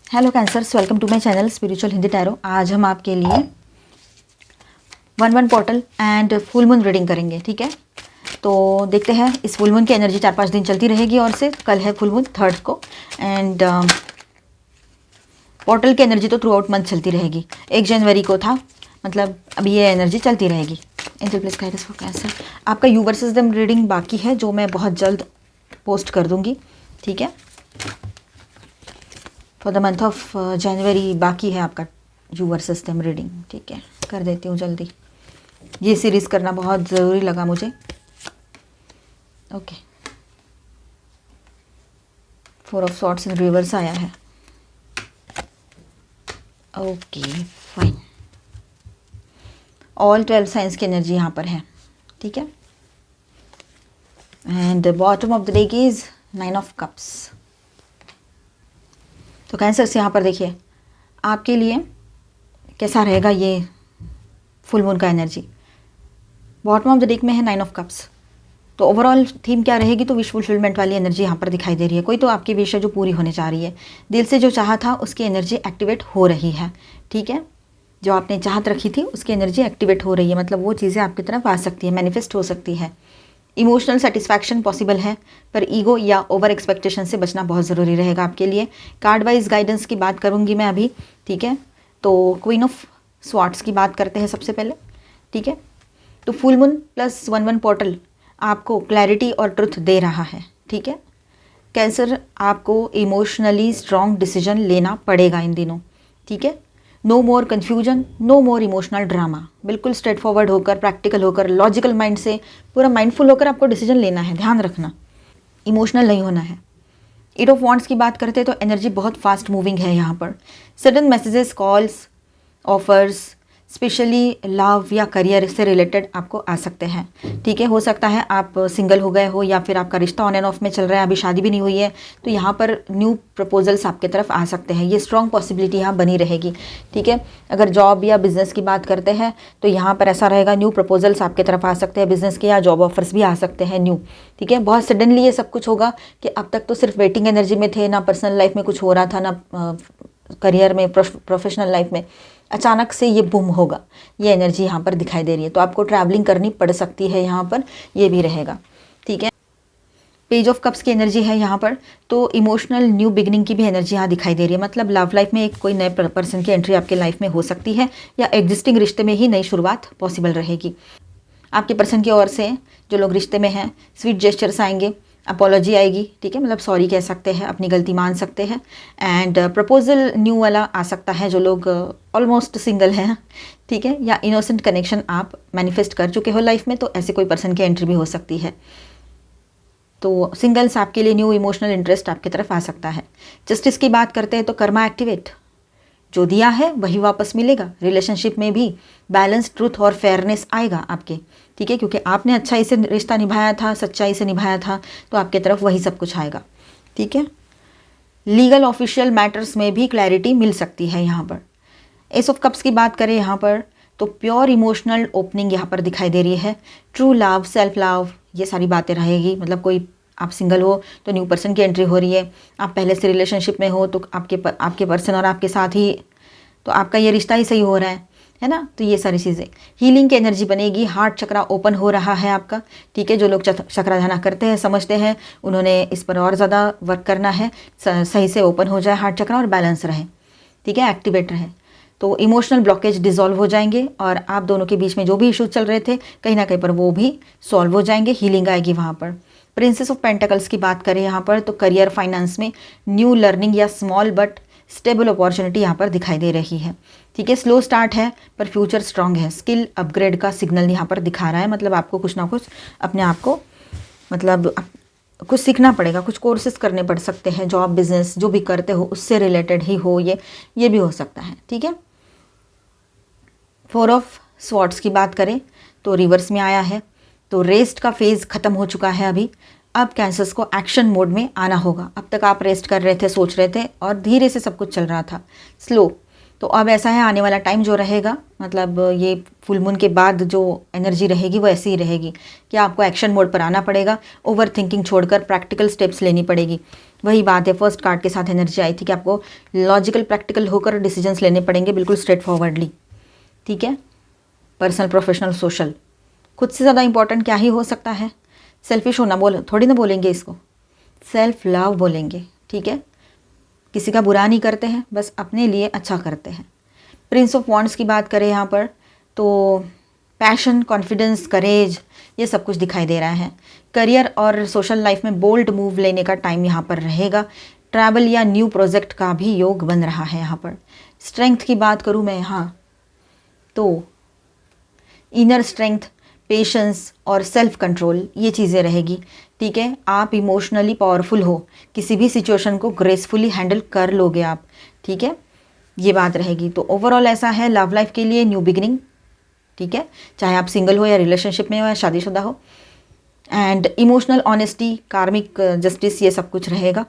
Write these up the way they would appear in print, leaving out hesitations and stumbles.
Hello Cancers, welcome to my channel spiritual Hindi tarot. आज हम आपके लिए 1-1 portal and full moon reading करेंगे। ठीक है, तो देखते हैं। इस फुल मून की एनर्जी 4-5 दिन चलती रहेगी और से कल है फुल मून 3rd को। एंड पोर्टल की एनर्जी तो थ्रू आउट मंथ चलती रहेगी। 1 जनवरी को था, मतलब अभी ये एनर्जी चलती रहेगी। Angel please guide us for cancer. आपका यू वर्सेस देम रीडिंग बाकी है, जो मैं बहुत जल्द पोस्ट कर दूंगी। ठीक है, for the month of January बाकी है आपका यू वर्सेस देम रीडिंग। ठीक है, कर देती हूँ जल्दी। ये सीरीज़ करना बहुत ज़रूरी लगा मुझे। Okay, 4 of swords in reverse आया है। ओके फाइन, ऑल 12 साइंस की एनर्जी यहाँ पर है। ठीक है, and bottom of the deck is 9 of cups. तो कैंसर से यहाँ पर देखिए आपके लिए कैसा रहेगा ये फुल मून का energy. Bottom of the deck में है 9 ऑफ कप्स। तो ओवरऑल थीम क्या रहेगी, तो विश फुलफिलमेंट वाली एनर्जी यहाँ पर दिखाई दे रही है। कोई तो आपकी विश है जो पूरी होने जा रही है। दिल से जो चाहा था उसकी एनर्जी एक्टिवेट हो रही है। ठीक है, जो आपने चाहत रखी थी उसकी एनर्जी एक्टिवेट हो रही है, मतलब वो चीज़ें आपकी तरफ आ सकती है, मैनिफेस्ट हो सकती है। इमोशनल सेटिस्फैक्शन पॉसिबल है, पर ईगो या ओवर एक्सपेक्टेशन से बचना बहुत ज़रूरी रहेगा आपके लिए। कार्ड वाइज गाइडेंस की बात करूँगी मैं अभी। ठीक है, तो क्वीन ऑफ स्वॉर्ड्स की बात करते हैं सबसे पहले। ठीक है, तो फुल मून प्लस 1-1 पोर्टल आपको क्लैरिटी और ट्रुथ दे रहा है। ठीक है, कैंसर आपको इमोशनली स्ट्रॉन्ग डिसीजन लेना पड़ेगा इन दिनों। ठीक है, no more confusion, no more emotional drama. बिल्कुल स्ट्रेट फॉरवर्ड होकर, प्रैक्टिकल होकर, लॉजिकल माइंड से पूरा माइंडफुल होकर आपको डिसीजन लेना है। ध्यान रखना, इमोशनल नहीं होना है। 8 ऑफ वॉन्ड्स की बात करते हैं तो एनर्जी बहुत फास्ट मूविंग है यहाँ पर। Sudden messages, calls, offers, specially love या करियर से रिलेटेड आपको आ सकते हैं। ठीक है, हो सकता है आप सिंगल हो गए हो या फिर आपका रिश्ता ऑन एंड ऑफ में चल रहा है, अभी शादी भी नहीं हुई है, तो यहाँ पर न्यू प्रपोजल्स आपके तरफ आ सकते हैं। ये स्ट्रॉन्ग पॉसिबिलिटी यहाँ बनी रहेगी। ठीक है, अगर जॉब या बिजनेस की बात करते हैं तो यहाँ पर ऐसा रहेगा, न्यू प्रपोजल्स आपके तरफ आ सकते हैं, बिजनेस के या जॉब ऑफर्स भी आ सकते हैं न्यू। ठीक है, बहुत सडनली ये सब कुछ होगा कि अब तक तो सिर्फ वेटिंग एनर्जी में थे, ना पर्सनल लाइफ में कुछ हो रहा था, ना करियर में, प्रोफेशनल लाइफ में। अचानक से ये बूम होगा, ये एनर्जी यहाँ पर दिखाई दे रही है। तो आपको ट्रैवलिंग करनी पड़ सकती है यहाँ पर, ये भी रहेगा। ठीक है, पेज ऑफ कप्स की एनर्जी है यहाँ पर, तो इमोशनल न्यू बिगिनिंग की भी एनर्जी यहाँ दिखाई दे रही है। मतलब लव लाइफ में एक कोई नए पर्सन की एंट्री आपके लाइफ में हो सकती है, या एग्जिस्टिंग रिश्ते में ही नई शुरुआत पॉसिबल रहेगी। आपके पर्सन की ओर से जो लोग रिश्ते में हैं, स्वीट जेस्चर्स आएंगे, अपॉलॉजी आएगी। ठीक है, मतलब सॉरी कह सकते हैं, अपनी गलती मान सकते हैं। एंड प्रपोजल न्यू वाला आ सकता है, जो लोग ऑलमोस्ट सिंगल हैं। ठीक है, या इनोसेंट कनेक्शन आप मैनिफेस्ट कर चुके हो लाइफ में, तो ऐसे कोई पर्सन की एंट्री भी हो सकती है। तो सिंगल्स आपके लिए न्यू इमोशनल इंटरेस्ट आपकी तरफ आ सकता है। जस्टिस की बात करते हैं तो कर्मा एक्टिवेट, जो दिया है वही वापस मिलेगा। रिलेशनशिप में भी बैलेंस, ट्रूथ और फेयरनेस आएगा आपके। ठीक है, क्योंकि आपने अच्छाई से रिश्ता निभाया था, सच्चाई से निभाया था, तो आपके तरफ वही सब कुछ आएगा। ठीक है, लीगल ऑफिशियल मैटर्स में भी क्लैरिटी मिल सकती है यहाँ पर। एस ऑफ कप्स की बात करें यहाँ पर, तो प्योर इमोशनल ओपनिंग यहाँ पर दिखाई दे रही है। ट्रू लव, सेल्फ लव, ये सारी बातें रहेगी। मतलब कोई आप सिंगल हो तो न्यू पर्सन की एंट्री हो रही है, आप पहले से रिलेशनशिप में हो तो आपके पर्सन और आपके साथ ही, तो आपका ये रिश्ता ही सही हो रहा है ना। तो ये सारी चीज़ें, हीलिंग की एनर्जी बनेगी। हार्ट चक्रा ओपन हो रहा है आपका। ठीक है, जो लोग चक्राधाना करते हैं, समझते हैं, उन्होंने इस पर और ज़्यादा वर्क करना है, सही से ओपन हो जाए हार्ट चक्रा और बैलेंस रहे। ठीक है, एक्टिवेट रहे, तो इमोशनल ब्लॉकेज डिसॉल्व हो जाएंगे और आप दोनों के बीच में जो भी इश्यूज चल रहे थे कहीं ना कहीं पर वो भी सॉल्व हो जाएंगे, हीलिंग आएगी वहाँ पर। प्रिंसेस ऑफ पेंटिकल्स की बात करें यहाँ पर, तो करियर, फाइनेंस में न्यू लर्निंग या स्मॉल बट स्टेबल अपॉर्चुनिटी यहाँ पर दिखाई दे रही है। ठीक है, स्लो स्टार्ट है पर फ्यूचर स्ट्रांग है। स्किल अपग्रेड का सिग्नल यहाँ पर दिखा रहा है, मतलब आपको कुछ ना कुछ अपने आप को, मतलब कुछ सीखना पड़ेगा, कुछ कोर्सेज करने पड़ सकते हैं। जॉब, बिजनेस जो भी करते हो उससे रिलेटेड ही हो, ये भी हो सकता है। ठीक है, 4 ऑफ स्वॉर्ड्स की बात करें तो रिवर्स में आया है, तो रेस्ट का फेज़ ख़त्म हो चुका है अभी। अब कैंसर्स को एक्शन मोड में आना होगा। अब तक आप रेस्ट कर रहे थे, सोच रहे थे और धीरे से सब कुछ चल रहा था, स्लो। तो अब ऐसा है, आने वाला टाइम जो रहेगा, मतलब ये फुल मून के बाद जो एनर्जी रहेगी वो ऐसी ही रहेगी कि आपको एक्शन मोड पर आना पड़ेगा। ओवर थिंकिंग छोड़कर प्रैक्टिकल स्टेप्स लेनी पड़ेगी। वही बात है, फर्स्ट कार्ड के साथ एनर्जी आई थी कि आपको लॉजिकल प्रैक्टिकल होकर डिसीजंस लेने पड़ेंगे, बिल्कुल स्ट्रेट फॉरवर्डली, ठीक है। पर्सनल, प्रोफेशनल, सोशल, खुद से ज़्यादा इंपॉर्टेंट क्या ही हो सकता है। सेल्फिश होना थोड़ी ना बोलेंगे इसको, सेल्फ लव बोलेंगे, ठीक है। किसी का बुरा नहीं करते हैं, बस अपने लिए अच्छा करते हैं। प्रिंस ऑफ वॉन्ड्स की बात करें यहाँ पर तो पैशन, कॉन्फिडेंस, करेज, ये सब कुछ दिखाई दे रहा है। करियर और सोशल लाइफ में बोल्ड मूव लेने का टाइम यहाँ पर रहेगा। ट्रैवल या न्यू प्रोजेक्ट का भी योग बन रहा है यहाँ पर। स्ट्रेंथ की बात करूँ मैं यहाँ तो इनर स्ट्रेंथ, पेशेंस और सेल्फ कंट्रोल, ये चीज़ें रहेगी, ठीक है। आप इमोशनली पावरफुल हो, किसी भी सिचुएशन को ग्रेसफुली हैंडल कर लोगे आप, ठीक है, ये बात रहेगी। तो ओवरऑल ऐसा है लव लाइफ के लिए न्यू बिगिनिंग, ठीक है, चाहे आप सिंगल हो या रिलेशनशिप में हो या शादीशुदा हो। एंड इमोशनल ऑनेस्टी, कार्मिक जस्टिस, ये सब कुछ रहेगा,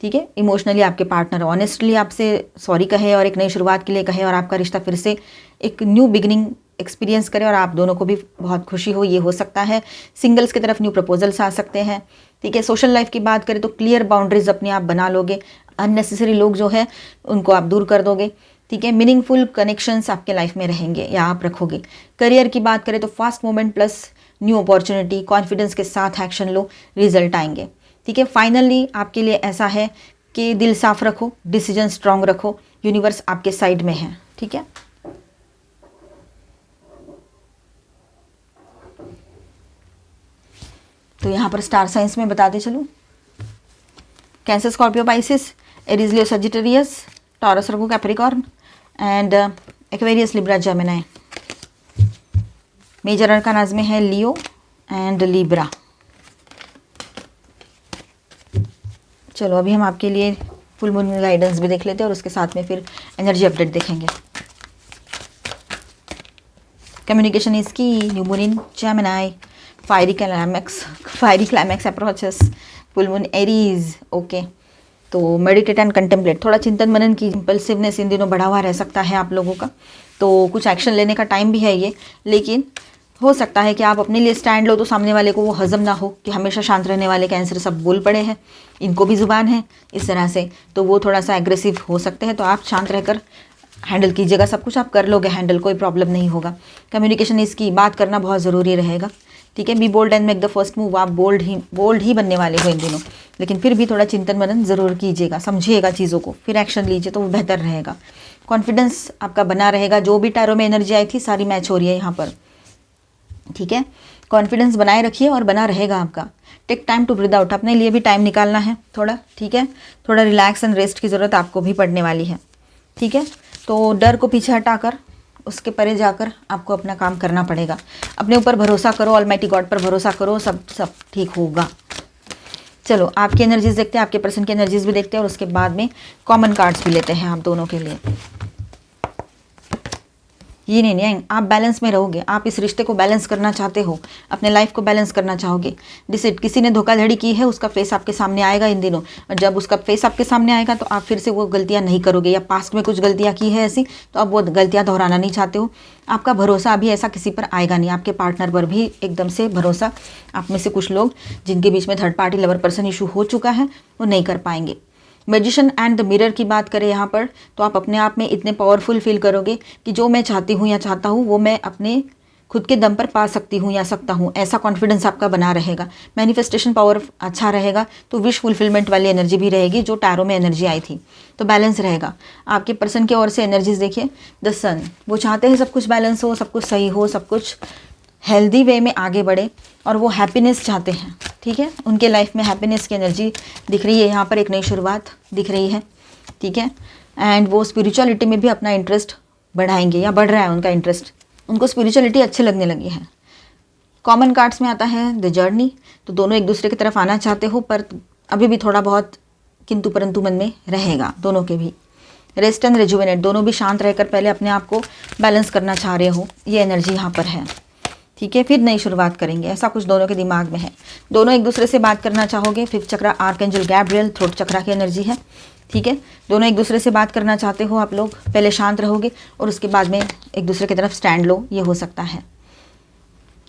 ठीक है। इमोशनली आपके पार्टनर ऑनेस्टली आपसे सॉरी कहे और एक नई शुरुआत के लिए कहे और आपका रिश्ता फिर से एक न्यू बिगिनिंग एक्सपीरियंस करे और आप दोनों को भी बहुत खुशी हो, ये हो सकता है। सिंगल्स की तरफ न्यू प्रपोजल्स आ सकते हैं, ठीक है। सोशल लाइफ की बात करें तो क्लियर बाउंड्रीज अपने आप बना लोगे, अननेसेसरी लोग जो है उनको आप दूर कर दोगे, ठीक है। मीनिंगफुल कनेक्शंस आपके लाइफ में रहेंगे या आप रखोगे। करियर की बात करें तो fast movement plus new opportunity, confidence के साथ एक्शन लो, रिजल्ट आएंगे, ठीक है। फाइनली आपके लिए ऐसा है कि दिल साफ रखो, डिसीजन स्ट्रांग रखो, यूनिवर्स आपके साइड में है, ठीक है। तो यहाँ पर स्टार साइंस में बताते चलूँ, Cancer, Scorpio, Pisces, Aries, Leo, Sagittarius, Taurus, Virgo, Capricorn and Aquarius, Libra, Gemini. Major arcanas में है लियो एंड लिब्रा। चलो अभी हम आपके लिए फुल मून गाइडेंस भी देख लेते हैं और उसके साथ में फिर एनर्जी अपडेट देखेंगे। कम्युनिकेशन इज की, new moon in Gemini, fiery climax approaches, full moon Aries, okay. तो मेडिटेट एंड कंटेम्पलेट, थोड़ा चिंतन मनन की, इंपल्सिवनेस इन दिनों बढ़ा हुआ रह सकता है आप लोगों का, तो कुछ एक्शन लेने का टाइम भी है ये, लेकिन हो सकता है कि आप अपने लिए स्टैंड लो तो सामने वाले को वो हजम ना हो कि हमेशा शांत रहने वाले कैंसर सब बोल पड़े हैं, इनको भी ज़ुबान है इस तरह से, तो वो थोड़ा सा एग्रेसिव हो सकते हैं। तो आप शांत रहकर हैंडल कीजिएगा, सब कुछ आप कर लोगे हैंडल, कोई प्रॉब्लम नहीं होगा। कम्युनिकेशन इसकी बात करना बहुत ज़रूरी रहेगा, ठीक है। Be bold and make the first move, आप बोल्ड ही बनने वाले हो इन दिनों, लेकिन फिर भी थोड़ा चिंतन मनन ज़रूर कीजिएगा, समझिएगा चीज़ों को, फिर एक्शन लीजिए तो वो बेहतर रहेगा। कॉन्फिडेंस आपका बना रहेगा, जो भी टैरो में एनर्जी आई थी सारी मैच हो रही है यहाँ पर, ठीक है। कॉन्फिडेंस बनाए रखिए और बना रहेगा आपका। Take time to breathe out, अपने लिए भी टाइम निकालना है थोड़ा, ठीक है। थोड़ा रिलैक्स एंड रेस्ट की ज़रूरत आपको भी पड़ने वाली है, ठीक है। तो डर को पीछे हटाकर उसके परे जाकर आपको अपना काम करना पड़ेगा। अपने ऊपर भरोसा करो, ऑलमाइटी गॉड पर भरोसा करो, सब ठीक होगा। चलो आपकी एनर्जीज देखते हैं, आपके पर्सन की एनर्जीज भी देखते हैं और उसके बाद में कॉमन कार्ड्स भी लेते हैं आप दोनों के लिए। ये नहीं, आप बैलेंस में रहोगे, आप इस रिश्ते को बैलेंस करना चाहते हो, अपने लाइफ को बैलेंस करना चाहोगे। डिसिट, किसी ने धोखाधड़ी की है उसका फेस आपके सामने आएगा इन दिनों, और जब उसका फेस आपके सामने आएगा तो आप फिर से वो गलतियां नहीं करोगे, या पास्ट में कुछ गलतियां की है ऐसी तो अब वो गलतियां दोहराना नहीं चाहते हो। आपका भरोसा अभी ऐसा किसी पर आएगा नहीं, आपके पार्टनर पर भी एकदम से भरोसा, आप में से कुछ लोग जिनके बीच में third party lover person issue हो चुका है वो नहीं कर पाएंगे। मैजिशियन एंड द मिरर की बात करें यहाँ पर तो आप अपने आप में इतने पावरफुल फील करोगे कि जो मैं चाहती हूँ या चाहता हूँ वो मैं अपने खुद के दम पर पा सकती हूँ या सकता हूँ, ऐसा कॉन्फिडेंस आपका बना रहेगा। मैनिफेस्टेशन पावर अच्छा रहेगा, तो विश फुलफिलमेंट वाली एनर्जी भी रहेगी जो टैरो में एनर्जी आई थी, तो बैलेंस रहेगा। आपके पर्सन की ओर से एनर्जीज देखिए, द सन, वो चाहते हैं सब कुछ बैलेंस हो, सब कुछ सही हो, सब कुछ हेल्दी वे में आगे बढ़े और वो हैप्पीनेस चाहते हैं, ठीक है। उनके लाइफ में हैप्पीनेस की एनर्जी दिख रही है, यहाँ पर एक नई शुरुआत दिख रही है, ठीक है। एंड वो स्पिरिचुअलिटी में भी अपना इंटरेस्ट बढ़ाएंगे या बढ़ रहा है उनका इंटरेस्ट, उनको स्पिरिचुअलिटी अच्छी लगने लगी है। कॉमन कार्ड्स में आता है द जर्नी, तो दोनों एक दूसरे की तरफ आना चाहते हो पर अभी भी थोड़ा बहुत किंतु परंतु मन में रहेगा दोनों के भी। रेस्ट एंड रेजुवेनेट, दोनों भी शांत रहकर पहले अपने आप को बैलेंस करना चाह रहे हो, ये एनर्जी यहाँ पर है, ठीक है। फिर नई शुरुआत करेंगे, ऐसा कुछ दोनों के दिमाग में है। दोनों एक दूसरे से बात करना चाहोगे। फिफ्थ चक्रा आर्कएंजल गैब्रियल, थ्रोट चक्रा की एनर्जी है, ठीक है। दोनों एक दूसरे से बात करना चाहते हो आप लोग, पहले शांत रहोगे और उसके बाद में एक दूसरे की तरफ स्टैंड लो, ये हो सकता है।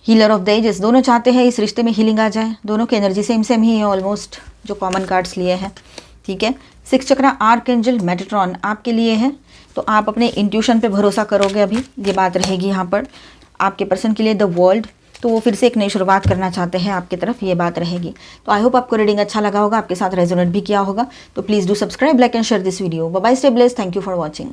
हीलर ऑफ द एजेस, दोनों चाहते हैं इस रिश्ते में हीलिंग आ जाए, दोनों की एनर्जी सेम ही है ऑलमोस्ट, जो कॉमन कार्ड्स लिए हैं, ठीक है। 6 चक्रा आर्कएंजल मेटाट्रॉन आपके लिए है, तो आप अपने इंट्यूशन पे भरोसा करोगे। अभी ये बात रहेगी यहाँ पर आपके पर्सन के लिए। द वर्ल्ड, तो वो फिर से एक नई शुरुआत करना चाहते हैं आपकी तरफ, ये बात रहेगी। तो आई होप आपको रीडिंग अच्छा लगा होगा, आपके साथ रेजोनेट भी किया होगा। तो please do subscribe, like and share this video. Bye bye, stay blessed, thank you for watching.